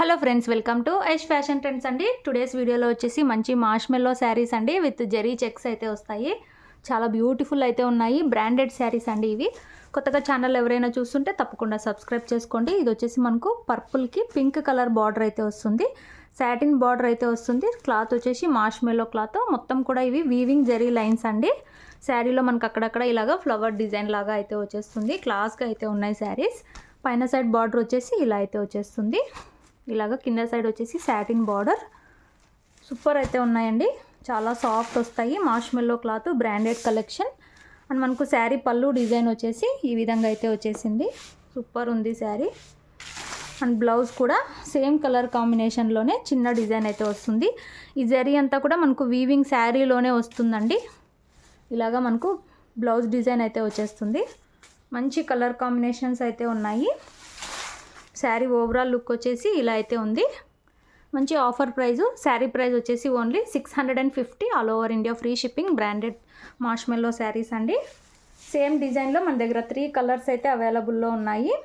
Hello friends, welcome to Aish fashion trends అండి. Today's వీడియోలో వచ్చేసి మంచి మార్ష్మెల్లో శారీస్ అండి విత్ జెరీ చెక్స్ అయితే వస్తాయి. చాలా బ్యూటిఫుల్ అయితే ఉన్నాయి. బ్రాండెడ్ శారీస్ అండి ఇవి. కొత్తగా ఛానల్ ఎవరైనా చూస్తుంటే తప్పకుండా సబ్స్క్రైబ్ చేసుకోండి. ఇది వచ్చేసి మనకు పర్పుల్కి పింక్ కలర్ బార్డర్ అయితే వస్తుంది. సాటిన్ బార్డర్ అయితే వస్తుంది. క్లాత్ వచ్చేసి మార్ష్మెల్లో క్లాత్. మొత్తం కూడా ఇవి వీవింగ్ జెరీ లైన్స్ అండి. శారీలో మనకు అక్కడక్కడ ఇలాగా ఫ్లవర్ డిజైన్ లాగా అయితే వచ్చేస్తుంది. క్లాస్గా అయితే ఉన్నాయి శారీస్. పైన సైడ్ బార్డర్ వచ్చేసి ఇలా అయితే వచ్చేస్తుంది. ఇలాగ కింద సైడ్ వచ్చేసి సాటిన్ బార్డర్. సూపర్ అయితే ఉన్నాయండి. చాలా సాఫ్ట్ వస్తాయి. మార్ష్మెల్లో క్లాత్ బ్రాండెడ్ కలెక్షన్. అండ్ మనకు శారీ పళ్ళు డిజైన్ వచ్చేసి ఈ విధంగా అయితే వచ్చేసింది. సూపర్ ఉంది శారీ. అండ్ బ్లౌజ్ కూడా సేమ్ కలర్ కాంబినేషన్లోనే చిన్న డిజైన్ అయితే వస్తుంది. ఈ జరీ అంతా కూడా మనకు వీవింగ్ శారీలోనే వస్తుందండి. ఇలాగా మనకు బ్లౌజ్ డిజైన్ అయితే వచ్చేస్తుంది. మంచి కలర్ కాంబినేషన్స్ అయితే ఉన్నాయి. శారీ ఓవరాల్ లుక్ వచ్చేసి ఇలా అయితే ఉంది. మంచి ఆఫర్ ప్రైజు. శారీ ప్రైస్ వచ్చేసి only 650. All over India free shipping. Branded మార్ష్మెల్లో saris అండి. సేమ్ డిజైన్లో మన దగ్గర 3 కలర్స్ అయితే అవైలబుల్లో ఉన్నాయి.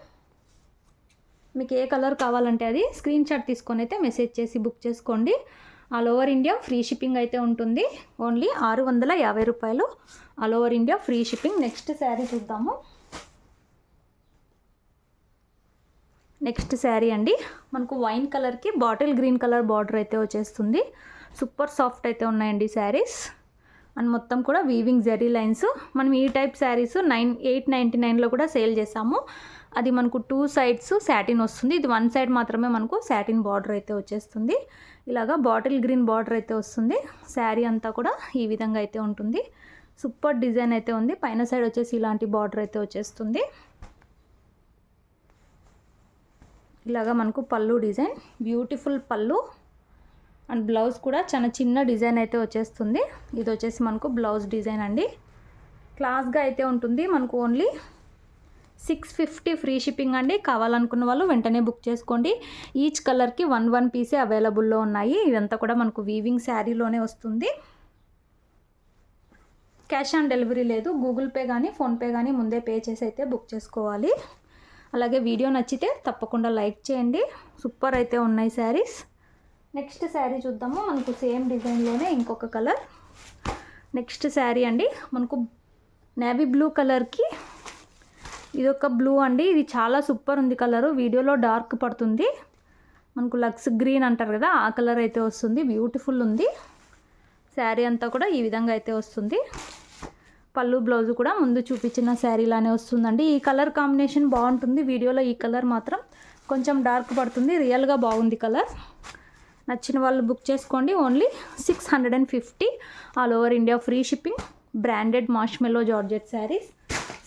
మీకు ఏ కలర్ కావాలంటే అది స్క్రీన్ షాట్ తీసుకొని అయితే మెసేజ్ చేసి బుక్ చేసుకోండి. All over India free shipping అయితే ఉంటుంది. ఓన్లీ 650 రూపాయలు. All over India free shipping. Next sari చూద్దాము. నెక్స్ట్ శారీ అండి మనకు వైన్ కలర్కి బాటిల్ గ్రీన్ కలర్ బార్డర్ అయితే వచ్చేస్తుంది. సూపర్ సాఫ్ట్ అయితే ఉన్నాయండి శారీస్. అండ్ మొత్తం కూడా వీవింగ్ జెరీ లైన్స్. మనం ఈ టైప్ శారీస్ 899లో కూడా సేల్ చేసాము. అది మనకు 2 సైడ్స్ సాటిన్ వస్తుంది. ఇది 1 సైడ్ మాత్రమే మనకు సాటిన్ బార్డర్ అయితే వచ్చేస్తుంది. ఇలాగా బాటిల్ గ్రీన్ బార్డర్ అయితే వస్తుంది. శారీ అంతా కూడా ఈ విధంగా అయితే ఉంటుంది. సూపర్ డిజైన్ అయితే ఉంది. పైన సైడ్ వచ్చేసి ఇలాంటి బార్డర్ అయితే వచ్చేస్తుంది. ఇలాగా మనకు పళ్ళు డిజైన్, బ్యూటిఫుల్ పళ్ళు. అండ్ బ్లౌజ్ కూడా చాలా చిన్న డిజైన్ అయితే వచ్చేస్తుంది. ఇది వచ్చేసి మనకు బ్లౌజ్ డిజైన్ అండి. క్లాస్గా అయితే ఉంటుంది. మనకు ఓన్లీ 650 ఫ్రీ షిప్పింగ్ అండి. కావాలనుకున్న వాళ్ళు వెంటనే బుక్ చేసుకోండి. ఈచ్ కలర్కి 1 పీసే అవైలబుల్లో ఉన్నాయి. ఇదంతా కూడా మనకు వీవింగ్ శారీలోనే వస్తుంది. క్యాష్ ఆన్ డెలివరీ లేదు. గూగుల్ పే కానీ ఫోన్పే కానీ ముందే పే చేసి అయితే బుక్ చేసుకోవాలి. అలాగే వీడియో నచ్చితే తప్పకుండా లైక్ చేయండి. సూపర్ అయితే ఉన్నాయి శారీస్. నెక్స్ట్ శారీ చూద్దాము. మనకు సేమ్ డిజైన్లోనే ఇంకొక కలర్. నెక్స్ట్ శారీ అండి మనకు నేవీ బ్లూ కలర్కి ఇదొక బ్లూ అండి. ఇది చాలా సూపర్ ఉంది కలరు. వీడియోలో డార్క్ పడుతుంది. మనకు లక్స్ గ్రీన్ అంటారు కదా, ఆ కలర్ అయితే వస్తుంది. బ్యూటిఫుల్ ఉంది. శారీ అంతా కూడా ఈ విధంగా అయితే వస్తుంది. పళ్ళు బ్లౌజ్ కూడా ముందు చూపించిన శారీలానే వస్తుందండి. ఈ కలర్ కాంబినేషన్ బాగుంటుంది. వీడియోలో ఈ కలర్ మాత్రం కొంచెం డార్క్ పడుతుంది. రియల్గా బాగుంది కలర్. నచ్చిన వాళ్ళు బుక్ చేసుకోండి. Only 650. All over India free shipping. Branded మార్ష్మెల్లో georgette saris.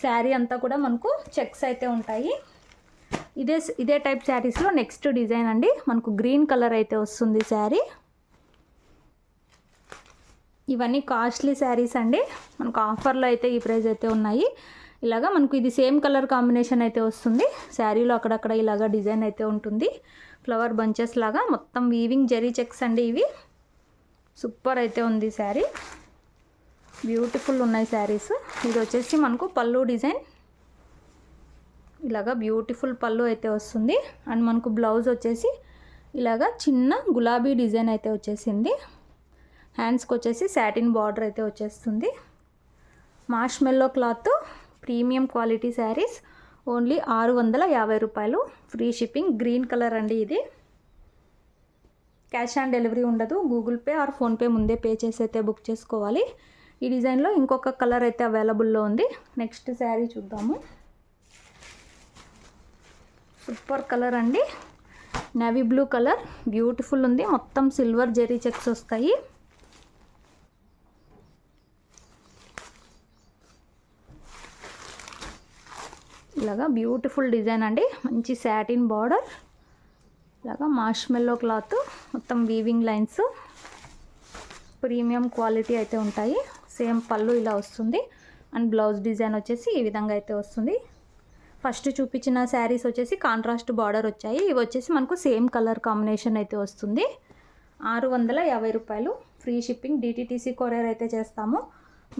Sari అంతా కూడా మనకు చెక్స్ అయితే ఉంటాయి. ఇదే టైప్ శారీస్లో నెక్స్ట్ డిజైన్ అండి. మనకు గ్రీన్ కలర్ అయితే వస్తుంది శారీ. ఇవన్నీ కాస్ట్లీ శారీస్ అండి. మనకు ఆఫర్లో అయితే ఈ ప్రైస్ అయితే ఉన్నాయి. ఇలాగా మనకు ఇది సేమ్ కలర్ కాంబినేషన్ అయితే వస్తుంది. శారీలో అక్కడక్కడ ఇలాగా డిజైన్ అయితే ఉంటుంది. ఫ్లవర్ బంచెస్ లాగా మొత్తం వీవింగ్ జెరీ చెక్స్ అండి ఇవి. సూపర్ అయితే ఉంది శారీ. బ్యూటిఫుల్ ఉన్నాయి శారీస్. ఇది వచ్చేసి మనకు పళ్ళు డిజైన్. ఇలాగా బ్యూటిఫుల్ పళ్ళు అయితే వస్తుంది. అండ్ మనకు బ్లౌజ్ వచ్చేసి ఇలాగా చిన్న గులాబీ డిజైన్ అయితే వచ్చేసింది. హ్యాండ్స్కి వచ్చేసి సాటిన్ బార్డర్ అయితే వచ్చేస్తుంది. మార్ష్మెల్లో cloth premium quality saris. Only 650 రూపాయలు. Free shipping. గ్రీన్ కలర్ అండి ఇది. క్యాష్ ఆన్ డెలివరీ ఉండదు. గూగుల్ పే ఆర్ ఫోన్పే ముందే పే చేసి అయితే బుక్ చేసుకోవాలి. ఈ డిజైన్లో ఇంకొక కలర్ అయితే అవైలబుల్లో ఉంది. నెక్స్ట్ శారీ చూద్దాము. సూపర్ కలర్ అండి. Navy blue colour. బ్యూటిఫుల్ ఉంది. మొత్తం సిల్వర్ జెరీ చెక్స్ వస్తాయి. ఇలాగా బ్యూటిఫుల్ డిజైన్ అండి. మంచి సాటిన్ బార్డర్. ఇలాగా మార్ష్మెల్లో క్లాత్. మొత్తం వీవింగ్ లైన్స్. ప్రీమియం క్వాలిటీ అయితే ఉంటాయి. సేమ్ పళ్ళు ఇలా వస్తుంది. అండ్ బ్లౌజ్ డిజైన్ వచ్చేసి ఈ విధంగా అయితే వస్తుంది. ఫస్ట్ చూపించిన శారీస్ వచ్చేసి కాంట్రాస్ట్ బార్డర్ వచ్చాయి. ఇవి వచ్చేసి మనకు సేమ్ కలర్ కాంబినేషన్ అయితే వస్తుంది. 650 రూపాయలు. Free shipping. డిటీటీసీ కొరియర్ అయితే చేస్తాము.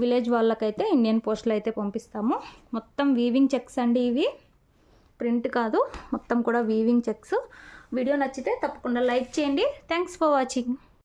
విలేజ్ వాళ్ళకైతే ఇండియన్ పోస్ట్లో అయితే పంపిస్తాము. మొత్తం వీవింగ్ చెక్స్ అండి ఇవి. ప్రింట్ కాదు, మొత్తం కూడా వీవింగ్ చెక్స్. వీడియో నచ్చితే తప్పకుండా లైక్ చేయండి. Thanks for watching.